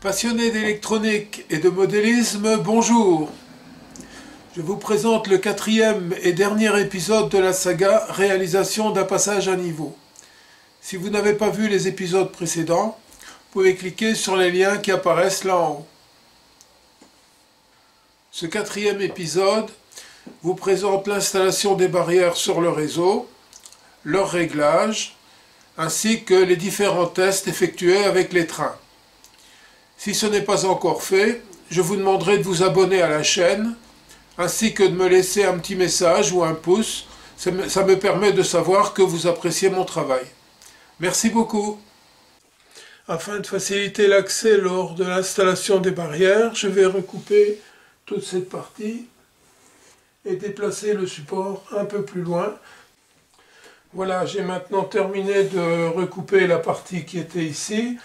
Passionnés d'électronique et de modélisme, bonjour. Je vous présente le 4e et dernier épisode de la saga réalisation d'un passage à niveau. Si vous n'avez pas vu les épisodes précédents, vous pouvez cliquer sur les liens qui apparaissent là en haut. Ce 4e épisode vous présente l'installation des barrières sur le réseau, leur réglage, ainsi que les différents tests effectués avec les trains. Si ce n'est pas encore fait, je vous demanderai de vous abonner à la chaîne, ainsi que de me laisser un petit message ou un pouce. Ça me permet de savoir que vous appréciez mon travail. Merci beaucoup. Afin de faciliter l'accès lors de l'installation des barrières, je vais recouper toute cette partie et déplacer le support un peu plus loin. Voilà, j'ai maintenant terminé de recouper la partie qui était ici.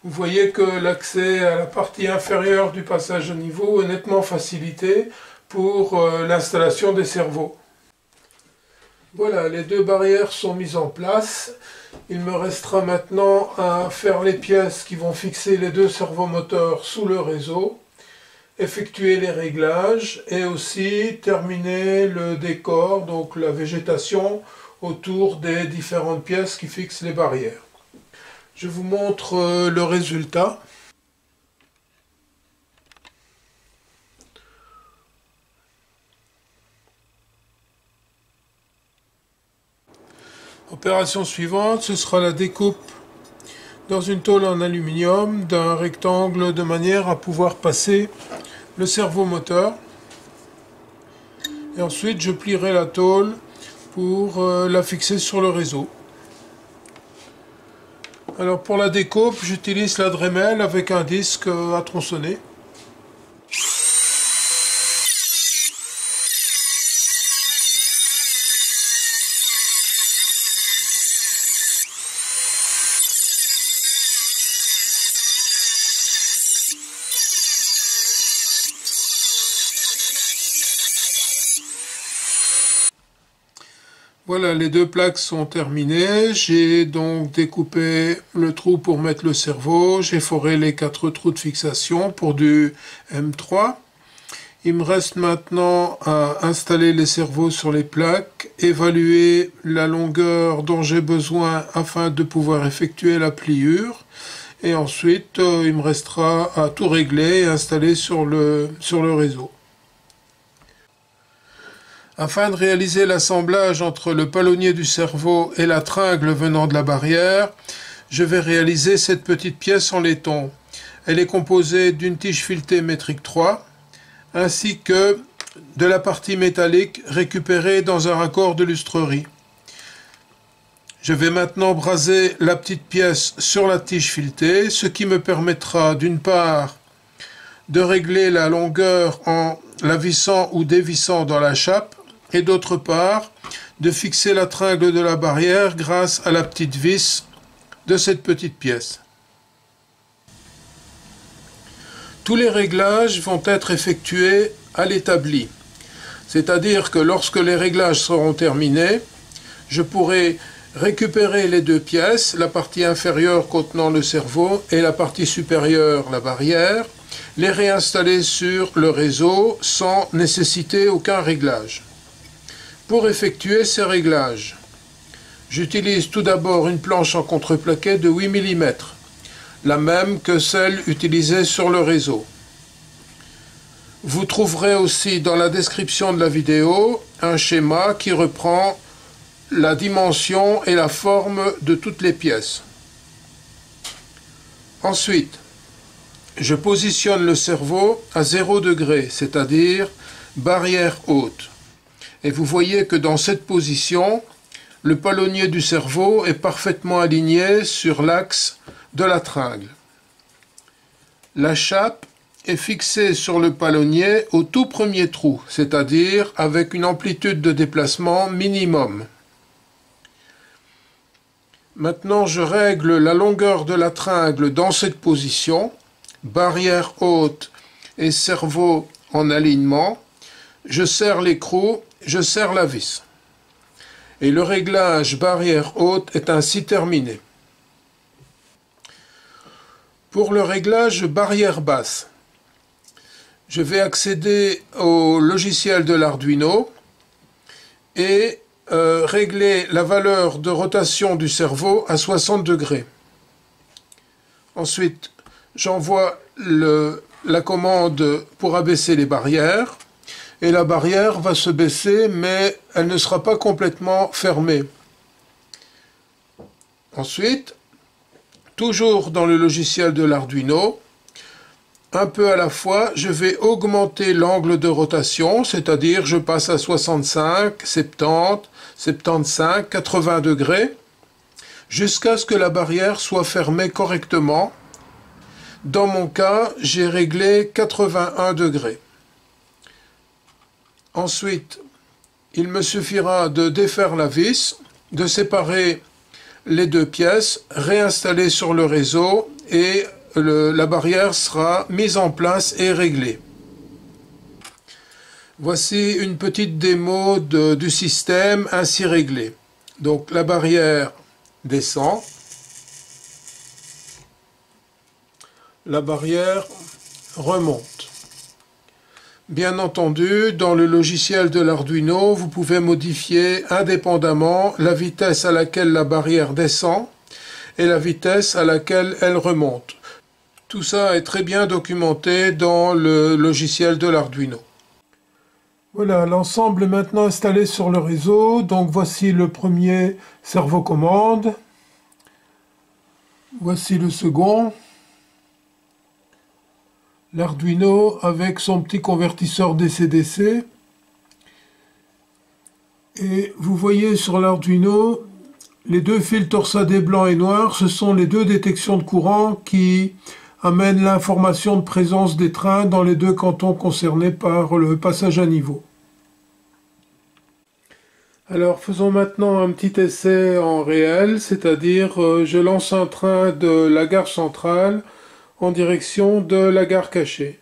Vous voyez que l'accès à la partie inférieure du passage à niveau est nettement facilité pour l'installation des servos. Voilà, les deux barrières sont mises en place. Il me restera maintenant à faire les pièces qui vont fixer les deux servomoteurs sous le réseau, effectuer les réglages et aussi terminer le décor, donc la végétation autour des différentes pièces qui fixent les barrières. Je vous montre le résultat. Opération suivante, ce sera la découpe dans une tôle en aluminium d'un rectangle de manière à pouvoir passer le servomoteur. Et ensuite, je plierai la tôle pour la fixer sur le réseau. Alors pour la découpe, j'utilise la Dremel avec un disque à tronçonner. Voilà, les deux plaques sont terminées. J'ai donc découpé le trou pour mettre le servot. J'ai foré les 4 trous de fixation pour du M3. Il me reste maintenant à installer les servos sur les plaques, évaluer la longueur dont j'ai besoin afin de pouvoir effectuer la pliure. Et ensuite, il me restera à tout régler et installer sur le réseau. Afin de réaliser l'assemblage entre le palonnier du servot et la tringle venant de la barrière, je vais réaliser cette petite pièce en laiton. Elle est composée d'une tige filetée métrique 3, ainsi que de la partie métallique récupérée dans un raccord de lustrerie. Je vais maintenant braser la petite pièce sur la tige filetée, ce qui me permettra d'une part de régler la longueur en la vissant ou dévissant dans la chape, et d'autre part, de fixer la tringle de la barrière grâce à la petite vis de cette petite pièce. Tous les réglages vont être effectués à l'établi, c'est-à-dire que lorsque les réglages seront terminés, je pourrai récupérer les deux pièces, la partie inférieure contenant le servot et la partie supérieure, la barrière, les réinstaller sur le réseau sans nécessiter aucun réglage. Pour effectuer ces réglages, j'utilise tout d'abord une planche en contreplaqué de 8 mm, la même que celle utilisée sur le réseau. Vous trouverez aussi dans la description de la vidéo un schéma qui reprend la dimension et la forme de toutes les pièces. Ensuite, je positionne le servot à 0 degré, c'est-à-dire barrière haute. Et vous voyez que dans cette position, le palonnier du servot est parfaitement aligné sur l'axe de la tringle. La chape est fixée sur le palonnier au tout premier trou, c'est-à-dire avec une amplitude de déplacement minimum. Maintenant, je règle la longueur de la tringle dans cette position, barrière haute et servot en alignement. Je serre l'écrou, je serre la vis. Et le réglage barrière haute est ainsi terminé. Pour le réglage barrière basse, je vais accéder au logiciel de l'Arduino et régler la valeur de rotation du cerveau à 60 degrés. Ensuite, j'envoie la commande pour abaisser les barrières et la barrière va se baisser, mais elle ne sera pas complètement fermée. Ensuite, toujours dans le logiciel de l'Arduino, un peu à la fois, je vais augmenter l'angle de rotation, c'est-à-dire je passe à 65, 70, 75, 80 degrés, jusqu'à ce que la barrière soit fermée correctement. Dans mon cas, j'ai réglé 81 degrés. Ensuite, il me suffira de défaire la vis, de séparer les deux pièces, réinstaller sur le réseau et la barrière sera mise en place et réglée. Voici une petite démo du système ainsi réglé. Donc la barrière descend. La barrière remonte. Bien entendu, dans le logiciel de l'Arduino, vous pouvez modifier indépendamment la vitesse à laquelle la barrière descend et la vitesse à laquelle elle remonte. Tout ça est très bien documenté dans le logiciel de l'Arduino. Voilà, l'ensemble est maintenant installé sur le réseau. Donc voici le premier servo-commande. Voici le second. L'Arduino avec son petit convertisseur DC-DC. Et vous voyez sur l'Arduino, les deux fils torsadés blanc et noir, ce sont les deux détections de courant qui amènent l'information de présence des trains dans les deux cantons concernés par le passage à niveau. Alors faisons maintenant un petit essai en réel, c'est-à-dire je lance un train de la gare centrale en direction de la gare cachée.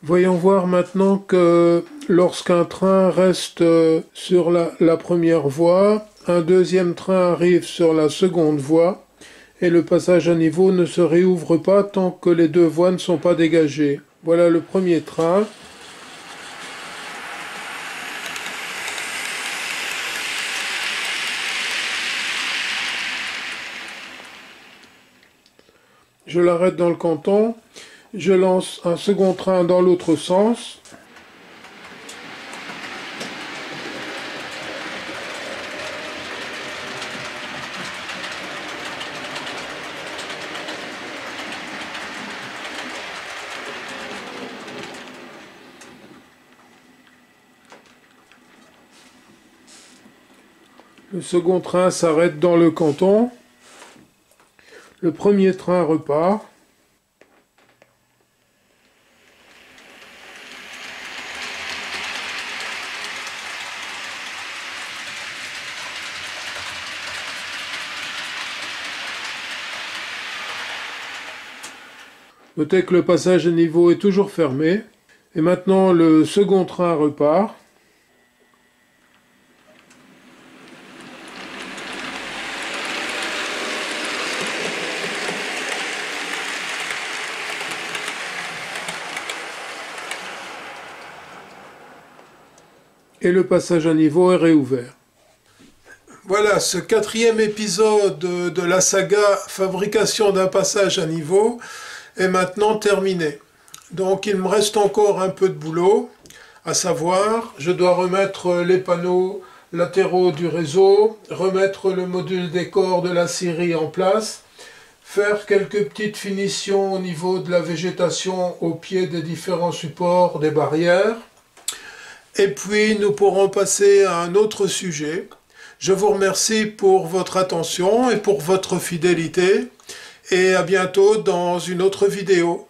Voyons voir maintenant que lorsqu'un train reste sur la première voie, un deuxième train arrive sur la seconde voie et le passage à niveau ne se réouvre pas tant que les deux voies ne sont pas dégagées. Voilà le premier train. Je l'arrête dans le canton. Je lance un second train dans l'autre sens. Le second train s'arrête dans le canton. Le premier train repart. Notez que le passage à niveau est toujours fermé. Et maintenant, le second train repart. Et le passage à niveau est réouvert. Voilà, ce quatrième épisode de la saga fabrication d'un passage à niveau est maintenant terminé. Donc il me reste encore un peu de boulot, à savoir, je dois remettre les panneaux latéraux du réseau, remettre le module décor de la série en place, faire quelques petites finitions au niveau de la végétation au pied des différents supports des barrières, et puis nous pourrons passer à un autre sujet. Je vous remercie pour votre attention et pour votre fidélité, et à bientôt dans une autre vidéo.